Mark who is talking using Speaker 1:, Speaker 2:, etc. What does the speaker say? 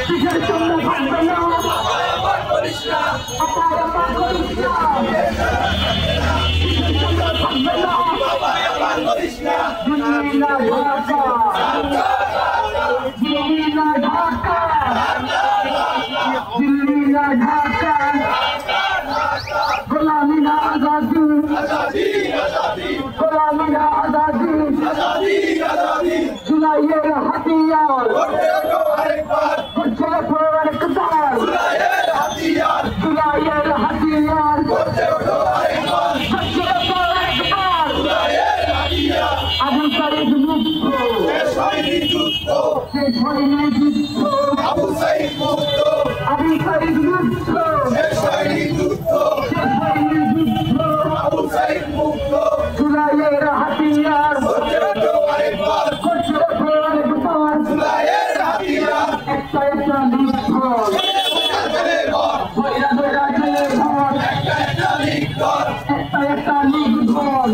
Speaker 1: কিসের জন্য থাকবে না আপার করিস না কিসের জন্য থাকবে না দিল্লি না ঢাকা দিল্লি না ঢাকা দিল্লি না ঢাকা গোলামি না আজাদি গোলামি না আজাদি জুলাইয়ের হাতিয়ার করছে একবার জুলাইয়ের হাতিয়ার করছে একবার আবু সাইদ মুক্ত শেষ হয়নি যুদ্ধ আবু সাইদ মুক্ত শেষ হয়নি যুদ্ধ আবু সাইদ মুক্ত জুলাইয়ের হাতিয়ার করছে একবার জুলাইয়ের হাতিয়ার একটা লিখঘর একটা লিখঘর একটা লিখঘর